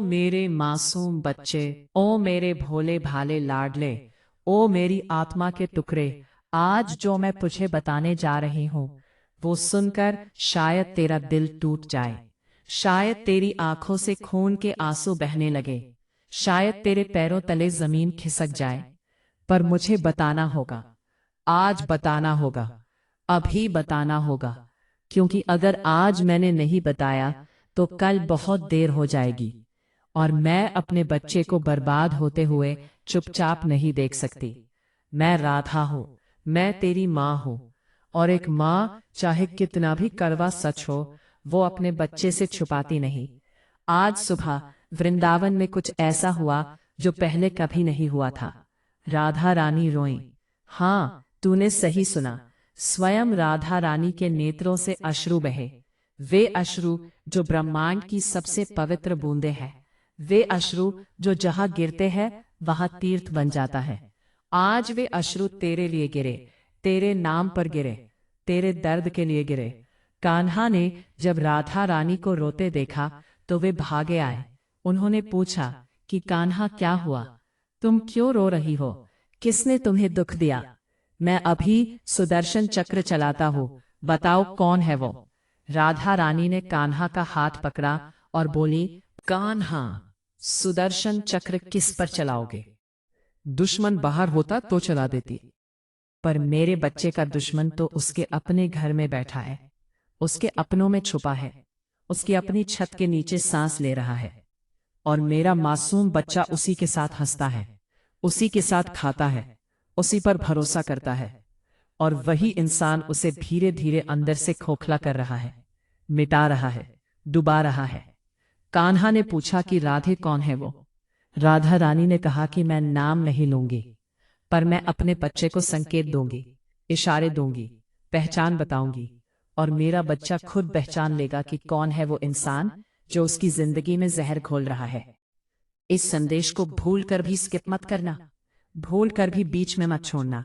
मेरे मासूम बच्चे, ओ मेरे भोले भाले लाडले, ओ मेरी आत्मा के टुकड़े, आज जो मैं तुझे बताने जा रही हूँ वो सुनकर शायद तेरा दिल टूट जाए, शायद तेरी आंखों से खून के आंसू बहने लगे, शायद तेरे पैरों तले जमीन खिसक जाए। पर मुझे बताना होगा, आज बताना होगा, अभी बताना होगा, क्योंकि अगर आज मैंने नहीं बताया तो कल बहुत देर हो जाएगी और मैं अपने बच्चे को बर्बाद होते हुए चुपचाप नहीं देख सकती। मैं राधा हूँ, मैं तेरी माँ हूँ, और एक माँ चाहे कितना भी कड़वा सच हो वो अपने बच्चे से छुपाती नहीं। आज सुबह वृंदावन में कुछ ऐसा हुआ जो पहले कभी नहीं हुआ था। राधा रानी रोईं। हाँ, तूने सही सुना, स्वयं राधा रानी के नेत्रों से अश्रु बहे। वे अश्रु जो ब्रह्मांड की सबसे पवित्र बूंदें हैं, वे अश्रु जो जहां गिरते हैं वहां तीर्थ बन जाता है। आज वे अश्रु तेरे लिए गिरे, तेरे नाम पर गिरे, तेरे दर्द के लिए गिरे। कान्हा ने जब राधा रानी को रोते देखा तो वे भागे आए। उन्होंने पूछा कि कान्हा क्या हुआ, तुम क्यों रो रही हो, किसने तुम्हें दुख दिया? मैं अभी सुदर्शन चक्र चलाता हूँ, बताओ कौन है वो? राधा रानी ने कान्हा का हाथ पकड़ा और बोली, कान्हा, सुदर्शन चक्र किस पर चलाओगे? दुश्मन बाहर होता तो चला देती। पर मेरे बच्चे का दुश्मन तो उसके अपने घर में बैठा है, उसके अपनों में छुपा है, उसकी अपनी छत के नीचे सांस ले रहा है, और मेरा मासूम बच्चा उसी के साथ हंसता है, उसी के साथ खाता है, उसी पर भरोसा करता है, और वही इंसान उसे धीरे धीरे अंदर से खोखला कर रहा है, मिटा रहा है, डुबा रहा है। कान्हा ने पूछा कि राधे कौन है वो? राधा रानी ने कहा कि मैं नाम नहीं लूंगी, पर मैं अपने बच्चे को संकेत दूंगी, इशारे दूंगी, पहचान बताऊंगी, और मेरा बच्चा खुद पहचान लेगा कि कौन है वो इंसान जो उसकी जिंदगी में जहर घोल रहा है। इस संदेश को भूल कर भी स्किप मत करना, भूल कर भी बीच में मत छोड़ना,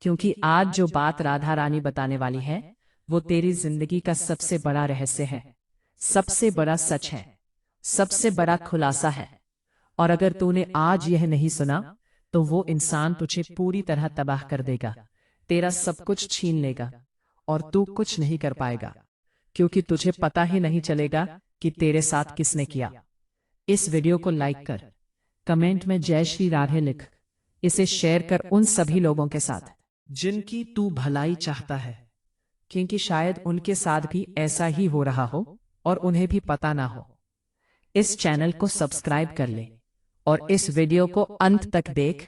क्योंकि आज जो बात राधा रानी बताने वाली है वो तेरी जिंदगी का सबसे बड़ा रहस्य है, सबसे बड़ा सच है, सबसे बड़ा खुलासा है। और अगर तूने आज यह नहीं सुना तो वो इंसान तुझे पूरी तरह तबाह कर देगा, तेरा सब कुछ छीन लेगा, और तू कुछ नहीं कर पाएगा, क्योंकि तुझे पता ही नहीं चलेगा कि तेरे साथ किसने किया। इस वीडियो को लाइक कर, कमेंट में जय श्री राधे लिख, इसे शेयर कर उन सभी लोगों के साथ जिनकी तू भलाई चाहता है, क्योंकि शायद उनके साथ भी ऐसा ही हो रहा हो और उन्हें भी पता ना हो। इस चैनल को सब्सक्राइब कर ले और इस वीडियो को अंत तक देख,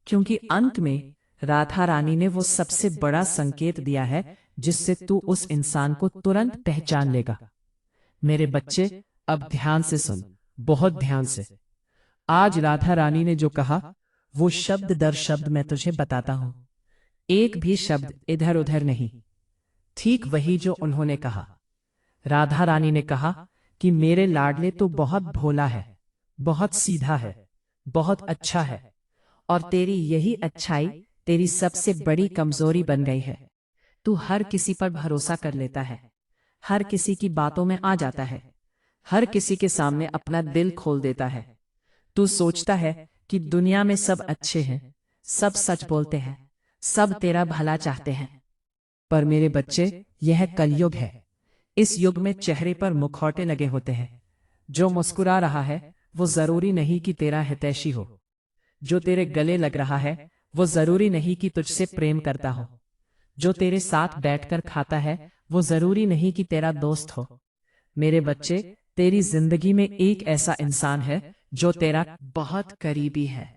क्योंकि अंत में राधा रानी ने वो सबसे बड़ा संकेत दिया है जिससे तू उस इंसान को तुरंत पहचान लेगा। मेरे बच्चे, अब ध्यान से सुन, बहुत ध्यान से। आज राधा रानी ने जो कहा वो शब्द दर शब्द मैं तुझे बताता हूं, एक भी शब्द इधर उधर नहीं, ठीक वही जो उन्होंने कहा। राधा रानी ने कहा कि मेरे लाडले तो बहुत भोला है, बहुत सीधा है, बहुत अच्छा है, और तेरी यही अच्छाई तेरी सबसे बड़ी कमजोरी बन गई है। तू हर किसी पर भरोसा कर लेता है, हर किसी की बातों में आ जाता है, हर किसी के सामने अपना दिल खोल देता है। तू सोचता है कि दुनिया में सब अच्छे हैं, सब सच बोलते हैं, सब तेरा भला चाहते हैं। पर मेरे बच्चे, यह कलयुग है। इस युग में चेहरे पर मुखौटे लगे होते हैं। जो मुस्कुरा रहा है वो जरूरी नहीं कि तेरा हितैषी हो, जो तेरे गले लग रहा है वो जरूरी नहीं कि तुझसे प्रेम करता हो, जो तेरे साथ बैठकर खाता है वो जरूरी नहीं कि तेरा दोस्त हो। मेरे बच्चे, तेरी जिंदगी में एक ऐसा इंसान है जो तेरा बहुत करीबी है,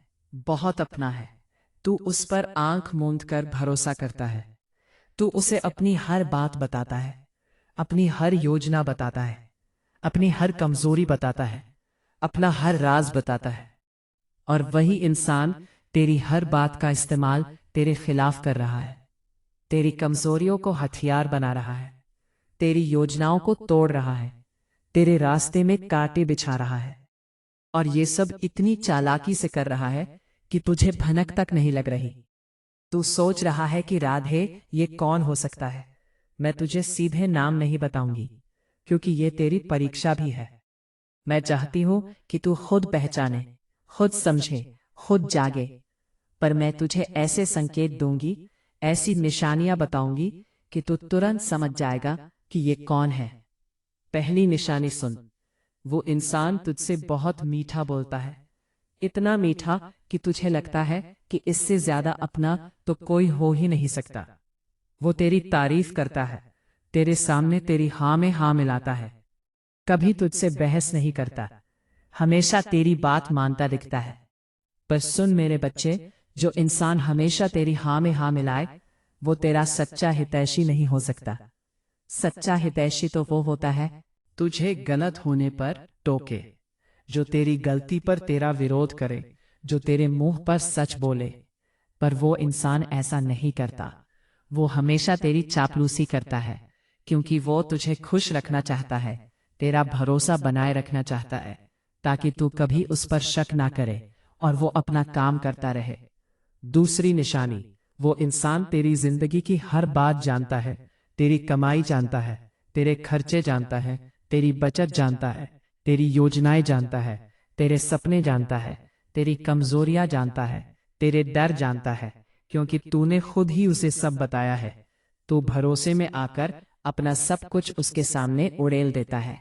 बहुत अपना है। तू उस पर आंख मूंद कर भरोसा करता है, तू उसे अपनी हर बात बताता है, अपनी हर योजना बताता है, अपनी हर कमजोरी बताता है, अपना हर राज बताता है। और वही इंसान तेरी हर बात का इस्तेमाल तेरे खिलाफ कर रहा है, तेरी कमजोरियों को हथियार बना रहा है, तेरी योजनाओं को तोड़ रहा है, तेरे रास्ते में कांटे बिछा रहा है। और ये सब इतनी चालाकी से कर रहा है कि तुझे भनक तक नहीं लग रही। तू सोच रहा है कि राधे, ये कौन हो सकता है? मैं तुझे सीधे नाम नहीं बताऊंगी, क्योंकि ये तेरी परीक्षा भी है। मैं चाहती हूँ कि तू खुद पहचाने, खुद समझे, खुद जागे। पर मैं तुझे ऐसे संकेत दूंगी, ऐसी निशानियां बताऊंगी कि तू तुरंत समझ जाएगा कि ये कौन है। पहली निशानी सुन। वो इंसान तुझसे बहुत मीठा बोलता है, इतना मीठा कि तुझे लगता है कि इससे ज्यादा अपना तो कोई हो ही नहीं सकता। वो तेरी तारीफ करता है, तेरे सामने तेरी हाँ में हाँ मिलाता है, कभी तुझसे बहस नहीं करता, हमेशा तेरी बात मानता दिखता है। पर सुन मेरे बच्चे, जो इंसान हमेशा तेरी हाँ में हाँ मिलाए, वो तेरा सच्चा हितैषी नहीं हो सकता। सच्चा हितैषी तो वो होता है तुझे गलत होने पर टोके, जो तेरी गलती पर तेरा विरोध करे, जो तेरे मुंह पर सच बोले। पर वो इंसान ऐसा नहीं करता। वो हमेशा तेरी चापलूसी करता है, क्योंकि वो तुझे खुश रखना चाहता है, तेरा भरोसा बनाए रखना चाहता है, ताकि तू कभी उस पर शक ना करे और वो अपना काम करता रहे। दूसरी निशानी, वो इंसान तेरी जिंदगी की हर बात जानता है, तेरी कमाई जानता है, तेरे खर्चे जानता है, तेरी बचत जानता है, तेरी योजनाएं जानता है, तेरे सपने जानता है, तेरी कमजोरियां जानता है, तेरे डर जानता है, क्योंकि तूने खुद ही उसे सब बताया है। तू भरोसे में आकर अपना सब कुछ उसके सामने उड़ेल देता है,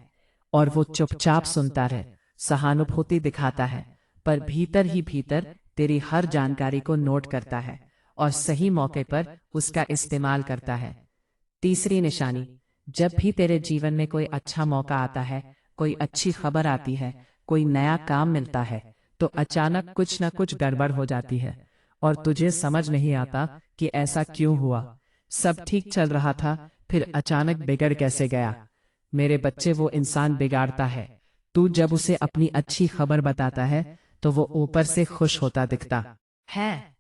और वो चुपचाप सुनता रहे, सहानुभूति दिखाता है, पर भीतर ही भीतर तेरी हर जानकारी को नोट करता है और सही मौके पर उसका इस्तेमाल करता है। तीसरी निशानी, जब भी तेरे जीवन में कोई अच्छा मौका आता है, कोई अच्छी खबर आती है, कोई नया काम मिलता है, तो अचानक कुछ न कुछ गड़बड़ हो जाती है और तुझे समझ नहीं आता कि ऐसा क्यों हुआ। सब ठीक चल रहा था, फिर अचानक बिगड़ कैसे गया। मेरे बच्चे, वो इंसान बिगाड़ता है। तू जब उसे अपनी अच्छी खबर बताता है तो वो ऊपर से खुश होता दिखता है,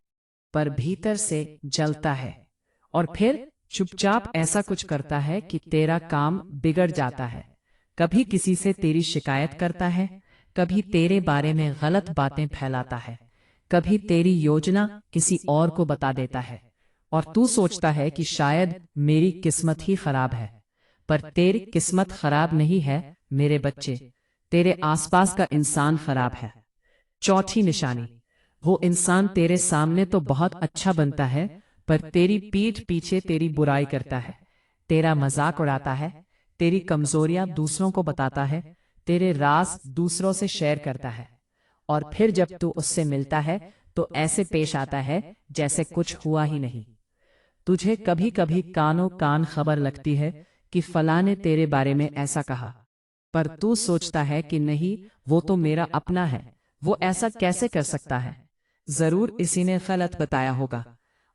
पर भीतर से जलता है, और फिर चुपचाप ऐसा कुछ करता है कि तेरा काम बिगड़ जाता है। कभी किसी से तेरी शिकायत करता है, कभी तेरे बारे में गलत बातें फैलाता है, कभी तेरी योजना किसी और को बता देता है, और तू सोचता है कि शायद मेरी किस्मत ही खराब है। पर तेरी किस्मत खराब नहीं है मेरे बच्चे, तेरे आसपास का इंसान खराब है। चौथी निशानी, वो इंसान तेरे सामने तो बहुत अच्छा बनता है, पर तेरी पीठ पीछे तेरी बुराई करता है, तेरा मजाक उड़ाता है, तेरी कमजोरियां दूसरों को बताता है, तेरे राज दूसरों से शेयर करता है, और फिर जब तू उससे मिलता है तो ऐसे पेश आता है जैसे कुछ हुआ ही नहीं। तुझे कभी कभी कानों कान खबर लगती है कि फलां ने तेरे बारे में ऐसा कहा, पर तू सोचता है कि नहीं, वो तो मेरा अपना है, वो ऐसा कैसे कर सकता है, जरूर इसी ने गलत बताया होगा।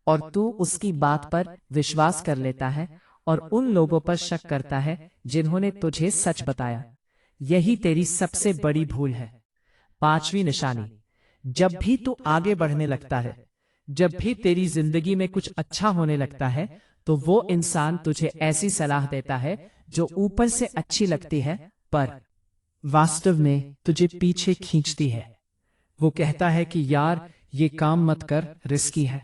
और तू उसकी बात पर विश्वास कर लेता है और उन लोगों पर शक करता है जिन्होंने तुझे सच बताया। यही तेरी सबसे बड़ी भूल है। पांचवी निशानी, जब भी तू आगे बढ़ने लगता है, जब भी तेरी जिंदगी में कुछ अच्छा होने लगता है, तो वो इंसान तुझे ऐसी सलाह देता है जो ऊपर से अच्छी लगती है, पर वास्तव में तुझे पीछे खींचती है। वो कहता है कि यार, ये काम मत कर, रिस्की है।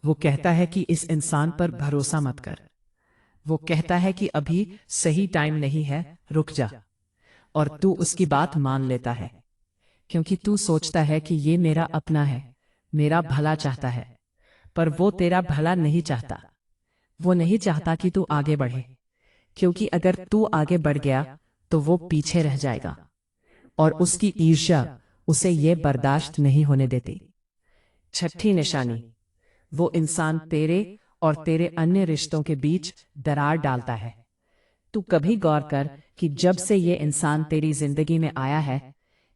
वो कहता है कि इस इंसान पर भरोसा मत कर। वो कहता है कि अभी सही टाइम नहीं है, रुक जा। और तू उसकी बात मान लेता है, क्योंकि तू सोचता है कि ये मेरा अपना है, मेरा भला चाहता है। पर वो तेरा भला नहीं चाहता। वो नहीं चाहता कि तू आगे बढ़े, क्योंकि अगर तू आगे बढ़ गया तो वो पीछे रह जाएगा, और उसकी ईर्ष्या उसे ये बर्दाश्त नहीं होने देती। छठी निशानी, वो इंसान तेरे और तेरे अन्य रिश्तों के बीच दरार डालता है। तू कभी गौर कर कि जब से ये इंसान तेरी जिंदगी में आया है,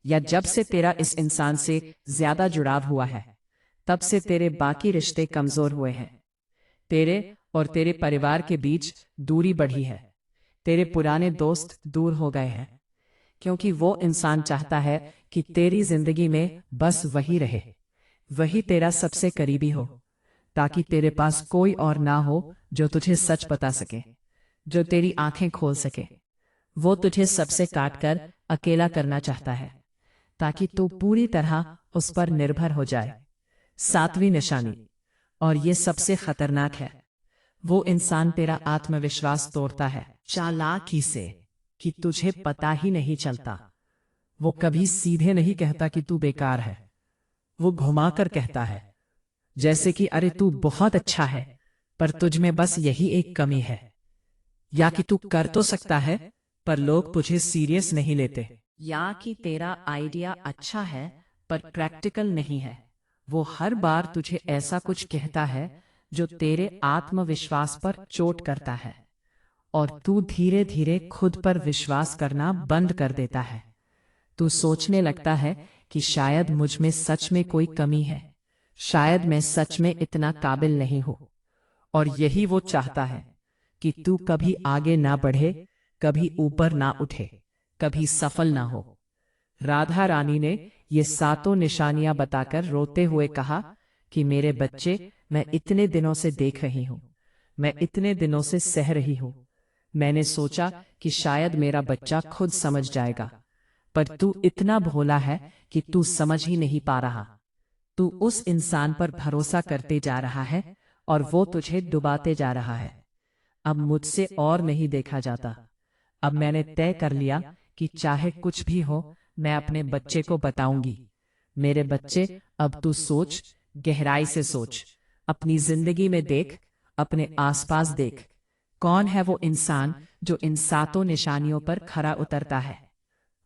या जब से तेरा इस इंसान से ज्यादा जुड़ाव हुआ है, तब से तेरे बाकी रिश्ते कमजोर हुए हैं। तेरे और तेरे परिवार के बीच दूरी बढ़ी है, तेरे पुराने दोस्त दूर हो गए हैं, क्योंकि वो इंसान चाहता है कि तेरी जिंदगी में बस वही रहे, वही तेरा सबसे करीबी हो, ताकि तेरे पास कोई और ना हो जो तुझे सच बता सके, जो तेरी आंखें खोल सके। वो तुझे सबसे काटकर अकेला करना चाहता है, ताकि तू पूरी तरह उस पर निर्भर हो जाए। सातवीं निशानी, और ये सबसे खतरनाक है, वो इंसान तेरा आत्मविश्वास तोड़ता है चालाकी से, कि तुझे पता ही नहीं चलता। वो कभी सीधे नहीं कहता कि तू बेकार है। वो घुमाकर कहता है, जैसे कि अरे तू बहुत अच्छा है, पर तुझ में बस यही एक कमी है। या कि तू कर तो सकता है, पर लोग तुझे सीरियस नहीं लेते। या कि तेरा आइडिया अच्छा है, पर प्रैक्टिकल नहीं है। वो हर बार तुझे ऐसा कुछ कहता है जो तेरे आत्मविश्वास पर चोट करता है, और तू धीरे धीरे खुद पर विश्वास करना बंद कर देता है। तू सोचने लगता है कि शायद मुझ में सच में कोई कमी है, शायद मैं सच में इतना काबिल नहीं हूं। और यही वो चाहता है, कि तू कभी आगे ना बढ़े, कभी ऊपर ना उठे, कभी सफल ना हो। राधा रानी ने ये सातों निशानियां बताकर रोते हुए कहा कि मेरे बच्चे, मैं इतने दिनों से देख रही हूं, मैं इतने दिनों से सह रही हूं। मैंने सोचा कि शायद मेरा बच्चा खुद समझ जाएगा, पर तू इतना भोला है कि तू समझ ही नहीं पा रहा। तू उस इंसान पर भरोसा करते जा रहा है और वो तुझे डुबाते जा रहा है। अब मुझसे और नहीं देखा जाता। अब मैंने तय कर लिया कि चाहे कुछ भी हो, मैं अपने बच्चे को बताऊंगी। मेरे बच्चे, अब तू सोच, गहराई से सोच, अपनी जिंदगी में देख, अपने आसपास देख। कौन है वो इंसान जो इन सातों निशानियों पर खरा उतरता है?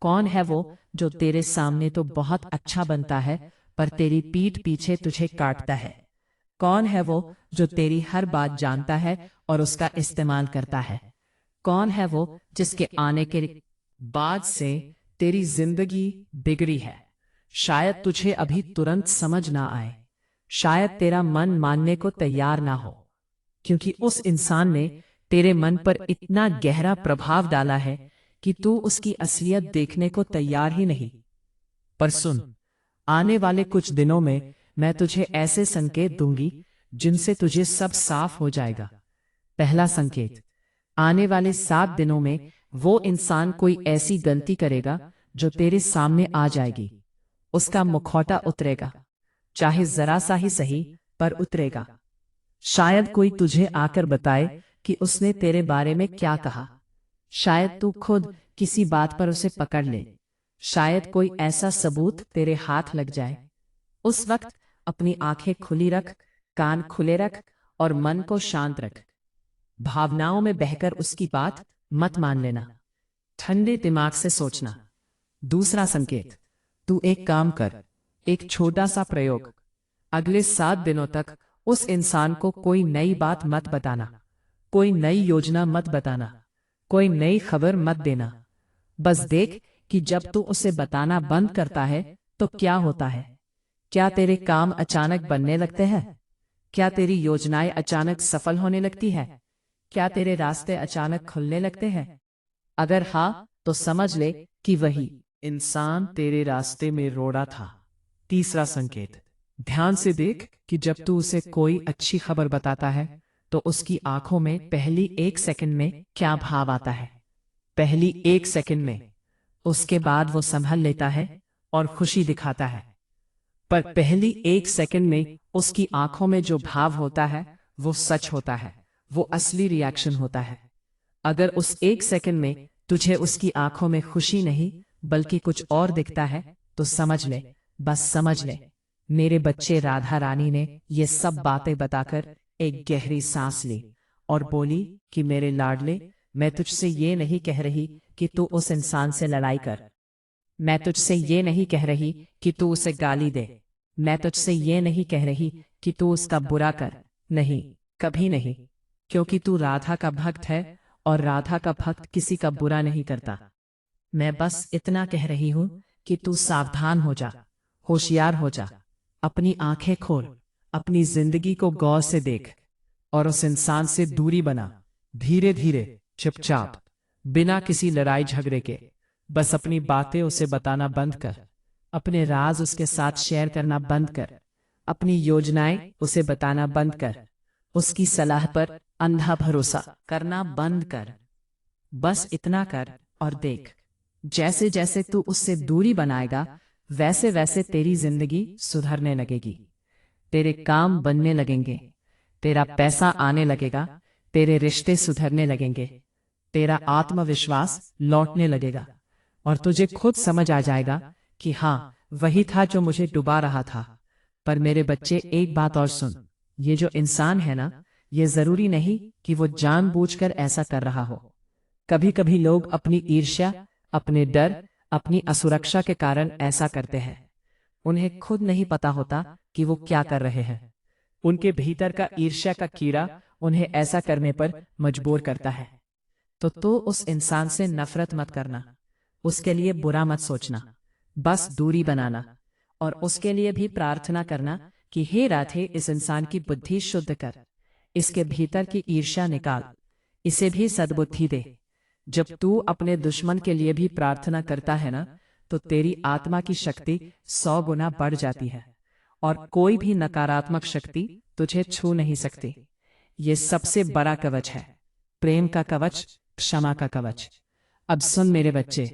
कौन है वो जो तेरे सामने तो बहुत अच्छा बनता है, पर तेरी पीठ पीछे तुझे काटता है? कौन है वो जो तेरी हर बात जानता है और उसका इस्तेमाल करता है? कौन है वो जिसके आने के बाद से तेरी जिंदगी बिगड़ी है? शायद तुझे अभी तुरंत समझ ना आए, शायद तेरा मन मानने को तैयार ना हो, क्योंकि उस इंसान ने तेरे मन पर इतना गहरा प्रभाव डाला है कि तू उसकी असलियत देखने को तैयार ही नहीं। पर सुन, आने वाले कुछ दिनों में मैं तुझे ऐसे संकेत दूंगी जिनसे तुझे सब साफ हो जाएगा। पहला संकेत, आने वाले 7 दिनों में वो इंसान कोई ऐसी गलती करेगा जो तेरे सामने आ जाएगी। उसका मुखौटा उतरेगा, चाहे जरा सा ही सही, पर उतरेगा। शायद कोई तुझे आकर बताए कि उसने तेरे बारे में क्या कहा। शायद तू खुद किसी बात पर उसे पकड़ ले। शायद कोई ऐसा सबूत तेरे हाथ लग जाए। उस वक्त अपनी आंखें खुली रख, कान खुले रख और मन को शांत रख। भावनाओं में बहकर उसकी बात मत मान लेना। ठंडे दिमाग से सोचना। दूसरा संकेत, तू एक काम कर, एक छोटा सा प्रयोग। अगले 7 दिनों तक उस इंसान को कोई नई बात मत बताना, कोई नई योजना मत बताना, कोई नई खबर मत देना। बस देख कि जब तू उसे बताना बंद करता है तो क्या होता है। क्या तेरे काम अचानक बनने लगते हैं? क्या तेरी योजनाएं अचानक सफल होने लगती है? क्या तेरे रास्ते अचानक खुलने लगते हैं? अगर हाँ, तो समझ ले कि वही इंसान तेरे रास्ते में रोड़ा था। तीसरा संकेत, ध्यान से देख कि जब तू उसे कोई अच्छी खबर बताता है तो उसकी आंखों में पहली 1 सेकंड में क्या भाव आता है। पहली 1 सेकंड में। उसके बाद वो संभल लेता है और खुशी दिखाता है, पर पहली 1 सेकंड में उसकी आंखों में जो भाव होता है वो सच होता है, वो असली रिएक्शन होता है। अगर उस 1 सेकंड में तुझे उसकी आंखों में खुशी नहीं बल्कि कुछ और दिखता है तो समझ ले, बस समझ ले। मेरे बच्चे, राधा रानी ने ये सब बातें बताकर एक गहरी सांस ली और बोली कि मेरे लाडले, मैं तुझसे ये नहीं कह रही कि तू उस इंसान से लड़ाई कर। मैं तुझसे ये नहीं कह रही कि तू उसे गाली दे। मैं तुझसे ये नहीं कह रही कि तू उसका बुरा कर। नहीं, कभी नहीं, क्योंकि तू राधा का भक्त है और राधा का भक्त किसी का बुरा नहीं करता। मैं बस इतना कह रही हूं कि तू सावधान हो जा, होशियार हो जा। अपनी आंखें खोल, अपनी जिंदगी को गौर से देख और उस इंसान से दूरी बना। धीरे धीरे, चुपचाप, बिना किसी लड़ाई झगड़े के। बस अपनी बातें उसे बताना बंद कर, अपने राज उसके साथ शेयर करना बंद कर, अपनी योजनाएं उसे बताना बंद कर, उसकी सलाह पर अंधा भरोसा करना बंद कर। बस इतना कर और देख, जैसे जैसे तू उससे दूरी बनाएगा वैसे वैसे तेरी जिंदगी सुधरने लगेगी। तेरे काम बनने लगेंगे, तेरा पैसा आने लगेगा, तेरे रिश्ते सुधरने लगेंगे, तेरा आत्मविश्वास लौटने लगेगा और तुझे खुद समझ आ जाएगा कि हाँ, वही था जो मुझे डुबा रहा था। पर मेरे बच्चे, एक बात और सुन, ये जो इंसान है ना, ये जरूरी नहीं कि वो जानबूझकर ऐसा कर रहा हो। कभी कभी लोग अपनी ईर्ष्या, अपने डर, अपनी असुरक्षा के कारण ऐसा करते हैं। उन्हें खुद नहीं पता होता कि वो क्या कर रहे हैं। उनके भीतर का ईर्ष्या का कीड़ा उन्हें ऐसा करने पर मजबूर करता है। तो तू उस इंसान से नफरत मत करना, उसके लिए बुरा मत सोचना, बस दूरी बनाना और उसके लिए भी प्रार्थना करना कि हे राधे, इस इंसान की बुद्धि शुद्ध कर, इसके भीतर की ईर्ष्या निकाल, इसे भी सद्बुद्धि दे। जब तू अपने दुश्मन के लिए भी प्रार्थना करता है ना, तो तेरी आत्मा की शक्ति 100 गुना बढ़ जाती है और कोई भी नकारात्मक शक्ति तुझे छू नहीं सकती। ये सबसे बड़ा कवच है, प्रेम का कवच, क्षमा का कवच। अब सुन मेरे बच्चे,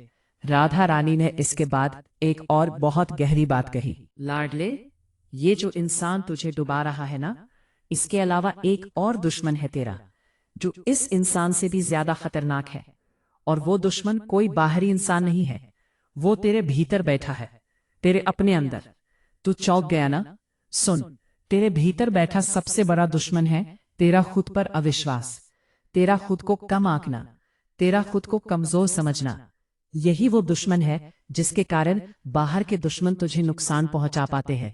राधा रानी ने इसके बाद एक और बहुत गहरी बात कही। लाडले, ये जो इंसान तुझे डुबा रहा है ना, इसके अलावा एक और दुश्मन है तेरा, जो इस इंसान से भी ज्यादा खतरनाक है। और वो दुश्मन कोई बाहरी इंसान नहीं है, वो तेरे भीतर बैठा है, तेरे अपने अंदर। तू चौंक गया ना? सुन, तेरे भीतर बैठा सबसे बड़ा दुश्मन है तेरा खुद पर अविश्वास, तेरा खुद को कम आंकना, तेरा खुद को कमजोर समझना। यही वो दुश्मन है जिसके कारण बाहर के दुश्मन तुझे नुकसान पहुंचा पाते हैं।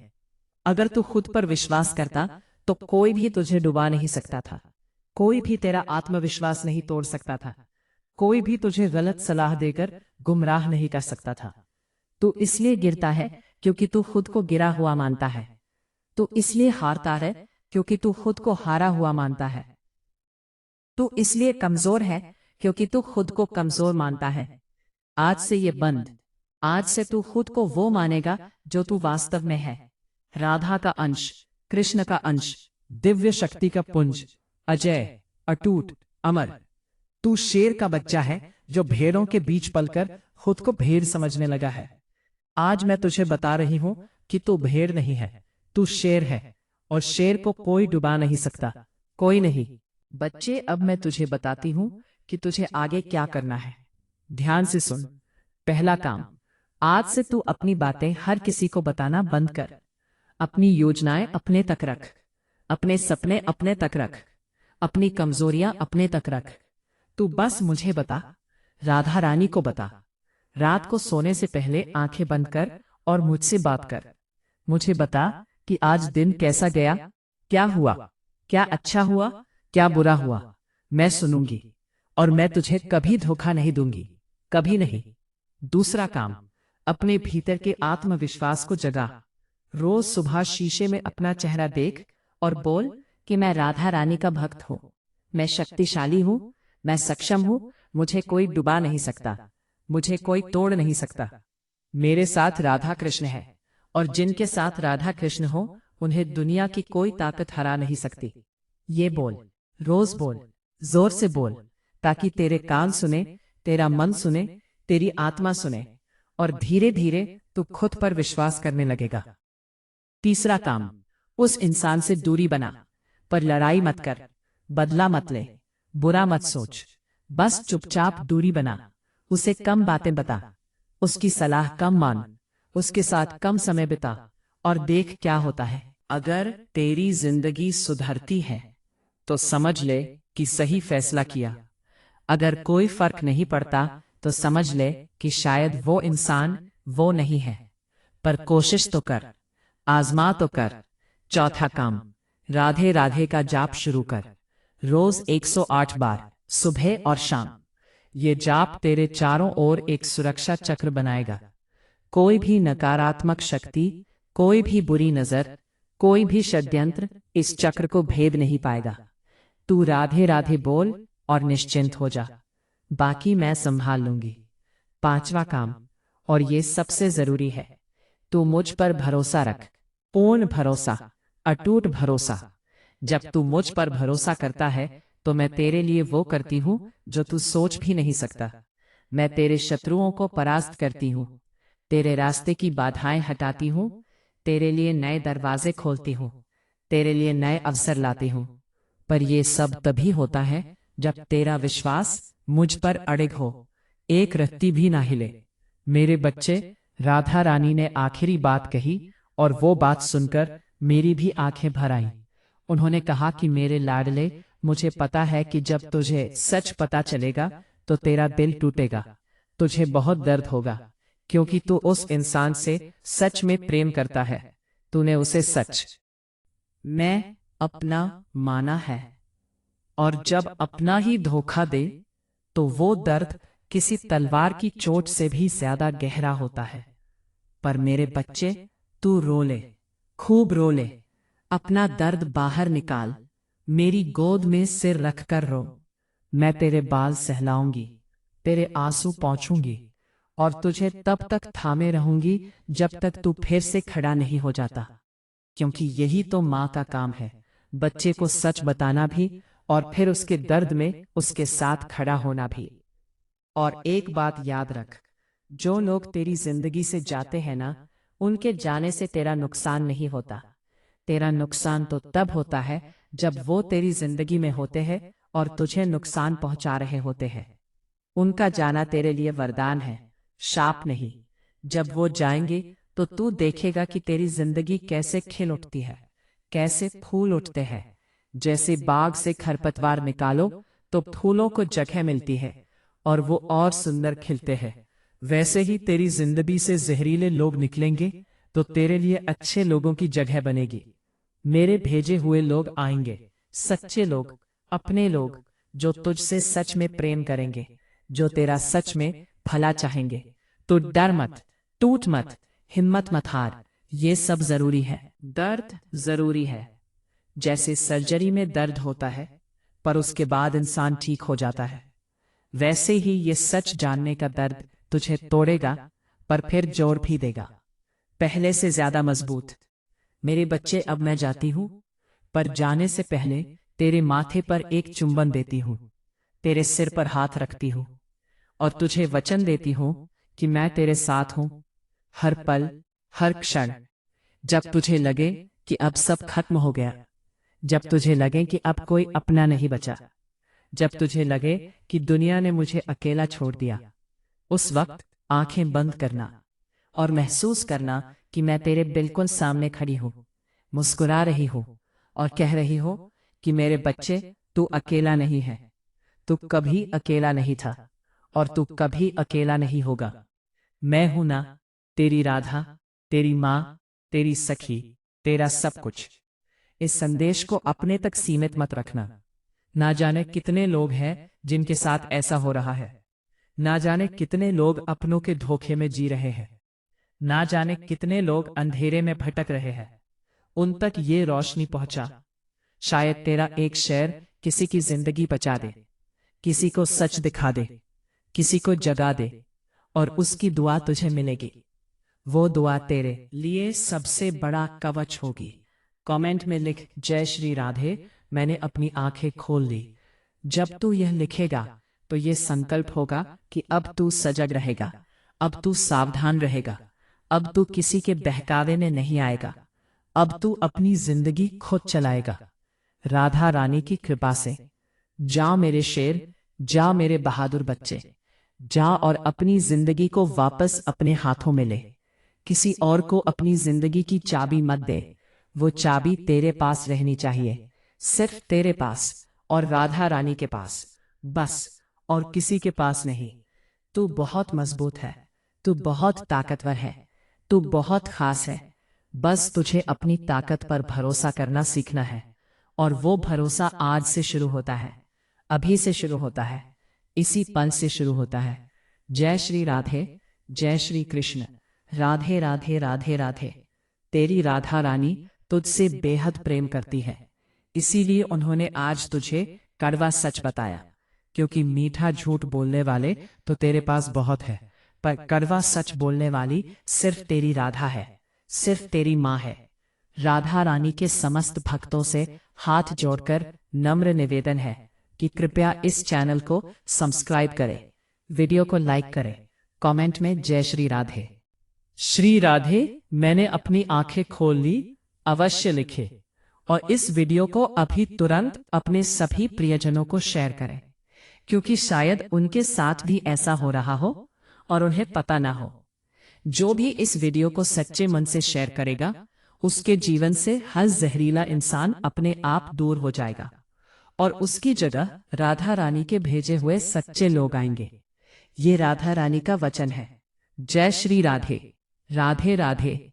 अगर तू खुद पर विश्वास करता तो कोई भी तुझे डुबा नहीं सकता था, कोई भी तेरा आत्मविश्वास नहीं तोड़ सकता था, कोई भी तुझे गलत सलाह देकर गुमराह नहीं कर सकता था। तू इसलिए गिरता है क्योंकि तू खुद को गिरा हुआ मानता है। तू इसलिए हारता है क्योंकि तू खुद को हारा हुआ मानता है। तू इसलिए कमजोर है क्योंकि तू खुद को कमजोर मानता है। आज से ये बंद, आज से तू खुद को वो मानेगा जो तू वास्तव में है, राधा का अंश, कृष्ण का अंश, दिव्य शक्ति का पुंज, अजय, अटूट, अमर। तू शेर का बच्चा है जो भेड़ों के बीच पलकर खुद को भेड़ समझने लगा है। आज मैं तुझे बता रही हूं कि तू भेड़ नहीं है, तू शेर है और शेर को कोई डुबा नहीं सकता, कोई नहीं। बच्चे, अब मैं तुझे बताती हूं कि तुझे आगे क्या करना है। ध्यान से सुन। पहला काम, आज से तू अपनी बातें हर किसी को बताना बंद कर। अपनी योजनाएं अपने तक रख, अपने सपने अपने तक रख, अपनी कमजोरियां अपने तक रख। तू बस मुझे बता, राधा रानी को बता। रात को सोने से पहले आंखें बंद कर और मुझसे बात कर। मुझे बता कि आज दिन कैसा गया, क्या हुआ, क्या अच्छा हुआ, क्या बुरा हुआ। मैं सुनूंगी और मैं तुझे कभी धोखा नहीं दूंगी, कभी नहीं। दूसरा काम, अपने भीतर के आत्मविश्वास को जगा। रोज सुबह शीशे में अपना चेहरा देख और बोल कि मैं राधा रानी का भक्त हूँ, मैं शक्तिशाली हूँ, मैं सक्षम हूँ, मुझे कोई डुबा नहीं सकता, मुझे कोई तोड़ नहीं सकता। मेरे साथ राधा कृष्ण है और जिनके साथ राधा कृष्ण हो उन्हें दुनिया की कोई ताकत हरा नहीं सकती। ये बोल, रोज बोल, जोर से बोल, ताकि तेरे कान सुने, तेरा मन सुने, तेरी आत्मा सुने और धीरे धीरे तू खुद पर विश्वास करने लगेगा। तीसरा काम, उस इंसान से दूरी बना, पर लड़ाई मत कर, बदला मत ले, बुरा मत सोच, बस चुपचाप दूरी बना। उसे कम बातें बता, उसकी सलाह कम मान, उसके साथ कम समय बिता और देख क्या होता है। अगर तेरी जिंदगी सुधरती है तो समझ ले कि सही फैसला किया। अगर कोई फर्क नहीं पड़ता तो समझ ले कि शायद वो इंसान वो नहीं है, पर कोशिश तो कर, आजमा तो कर। चौथा काम, राधे राधे का जाप शुरू कर, रोज 108 बार, सुबह और शाम। ये जाप तेरे चारों ओर एक सुरक्षा चक्र बनाएगा। कोई भी नकारात्मक शक्ति, कोई भी बुरी नजर, कोई भी षड्यंत्र इस चक्र को भेद नहीं पाएगा। तू राधे राधे बोल और निश्चिंत हो जा, बाकी मैं संभाल लूंगी। पांचवा काम, और ये सबसे जरूरी है, तू मुझ पर भरोसा रख, पूर्ण भरोसा, अटूट भरोसा। जब तू मुझ पर भरोसा करता है तो मैं तेरे लिए वो करती हूँ जो तू सोच भी नहीं सकता। मैं तेरे शत्रुओं को परास्त करती हूँ, तेरे रास्ते की बाधाएं हटाती हूँ, तेरे लिए नए दरवाजे खोलती हूँ, तेरे लिए नए अवसर लाती हूँ। पर ये सब तभी होता है जब तेरा विश्वास मुझ पर अड़िग हो, एक रत्ती भी ना हिले। मेरे बच्चे, राधा रानी ने आखिरी बात कही और वो बात सुनकर मेरी भी आंखें भर आईं। उन्होंने कहा कि मेरे लाडले, मुझे पता है कि जब तुझे सच पता चलेगा तो तेरा दिल टूटेगा, तुझे बहुत दर्द होगा, क्योंकि तू उस इंसान से सच में प्रेम करता है, तूने उसे सच में अपना माना है, और जब अपना ही धोखा दे तो वो दर्द किसी तलवार की चोट से भी ज्यादा गहरा होता है। पर मेरे बच्चे, तू रो ले, खूब रो ले, अपना दर्द बाहर निकाल, मेरी गोद में सिर रखकर रो, मैं तेरे बाल सहलाऊंगी, तेरे आंसू पोंछूंगी और तुझे तब तक थामे रहूंगी जब तक तू फिर से खड़ा नहीं हो जाता, क्योंकि यही तो माँ का काम है, बच्चे को सच बताना भी और फिर उसके दर्द में उसके साथ खड़ा होना भी। और एक बात याद रख, जो लोग तेरी जिंदगी से जाते हैं ना, उनके जाने से तेरा नुकसान नहीं होता, तेरा नुकसान तो तब होता है जब वो तेरी जिंदगी में होते हैं और तुझे नुकसान पहुंचा रहे होते हैं। उनका जाना तेरे लिए वरदान है, शाप नहीं। जब वो जाएंगे तो तू देखेगा कि तेरी जिंदगी कैसे खिल उठती है, कैसे फूल उठते हैं। जैसे बाग से खरपतवार निकालो तो फूलों को जगह मिलती है और वो और सुंदर खिलते हैं, वैसे ही तेरी जिंदगी से जहरीले लोग निकलेंगे तो तेरे लिए अच्छे लोगों की जगह बनेगी। मेरे भेजे हुए लोग आएंगे, सच्चे लोग, अपने लोग, जो तुझसे सच में प्रेम करेंगे, जो तेरा सच में भला चाहेंगे। तो डर मत, टूट मत, हिम्मत मत हार, ये सब जरूरी है। दर्द जरूरी है, जैसे सर्जरी में दर्द होता है पर उसके बाद इंसान ठीक हो जाता है, वैसे ही ये सच जानने का दर्द तुझे तोड़ेगा पर फिर जोड़ भी देगा, पहले से ज्यादा मजबूत। मेरे बच्चे, अब मैं जाती हूँ, पर जाने से पहले तेरे माथे पर एक चुंबन देती हूँ, तेरे सिर पर हाथ रखती हूँ और तुझे वचन देती हूँ कि मैं तेरे साथ हूँ, हर पल, हर क्षण। जब तुझे लगे कि अब सब खत्म हो गया, जब तुझे लगे कि अब कोई अपना नहीं बचा, जब तुझे लगे कि दुनिया ने मुझे अकेला छोड़ दिया, उस वक्त आंखें बंद करना और महसूस करना कि मैं तेरे बिल्कुल सामने खड़ी हूँ, मुस्कुरा रही हूँ और कह रही हूँ कि मेरे बच्चे, तू अकेला नहीं है, तू कभी अकेला नहीं था और तू कभी अकेला नहीं होगा। मैं हूं ना, तेरी राधा, तेरी माँ, तेरी सखी, तेरा सब कुछ। इस संदेश को अपने तक सीमित मत रखना। ना जाने कितने लोग हैं जिनके साथ ऐसा हो रहा है, ना जाने कितने लोग अपनों के धोखे में जी रहे हैं, ना जाने कितने लोग अंधेरे में भटक रहे हैं, उन तक ये रोशनी पहुंचा। शायद तेरा एक शेर किसी की जिंदगी बचा दे, किसी को सच दिखा दे, किसी को जगा दे और उसकी दुआ तुझे मिलेगी। वो दुआ तेरे लिए सबसे बड़ा कवच होगी। कमेंट में लिख, जय श्री राधे, मैंने अपनी आंखें खोल ली। जब तू यह लिखेगा तो ये संकल्प होगा कि अब तू सजग रहेगा, अब तू सावधान रहेगा, अब तू किसी के बहकावे में नहीं आएगा, अब तू अपनी जिंदगी खुद चलाएगा, राधा रानी की कृपा से। जा मेरे शेर, जा मेरे बहादुर बच्चे, जा और अपनी जिंदगी को वापस अपने हाथों में ले। किसी और को अपनी जिंदगी की चाबी मत दे, वो चाबी तेरे पास रहनी चाहिए, सिर्फ तेरे पास और राधा रानी के पास, बस, और किसी के पास नहीं। तू बहुत मजबूत है, तू बहुत ताकतवर है, तू बहुत खास है। बस तुझे अपनी ताकत पर भरोसा करना सीखना है, और वो भरोसा आज से शुरू होता है, अभी से शुरू होता है, इसी पल से शुरू होता है। जय श्री राधे, जय श्री कृष्ण। राधे राधे राधे राधे। तेरी राधा रानी तुझसे बेहद प्रेम करती है, इसीलिए उन्होंने आज तुझे कड़वा सच बताया, क्योंकि मीठा झूठ बोलने वाले तो तेरे पास बहुत है, पर कड़वा सच बोलने वाली सिर्फ तेरी राधा है, सिर्फ तेरी माँ है। राधा रानी के समस्त भक्तों से हाथ जोड़कर नम्र निवेदन है कि कृपया इस चैनल को सब्सक्राइब करें, वीडियो को लाइक करें, कमेंट में जय श्री राधे। श्री राधे, मैंने अपनी आंखें खोल ली, अवश्य लिखे और इस वीडियो को अभी तुरंत अपने सभी प्रियजनों को शेयर करें, क्योंकि शायद उनके साथ भी ऐसा हो रहा हो और उन्हें पता ना हो। जो भी इस वीडियो को सच्चे मन से शेयर करेगा, उसके जीवन से हर जहरीला इंसान अपने आप दूर हो जाएगा और उसकी जगह राधा रानी के भेजे हुए सच्चे लोग आएंगे। ये राधा रानी का वचन है। जय श्री राधे। राधे राधे।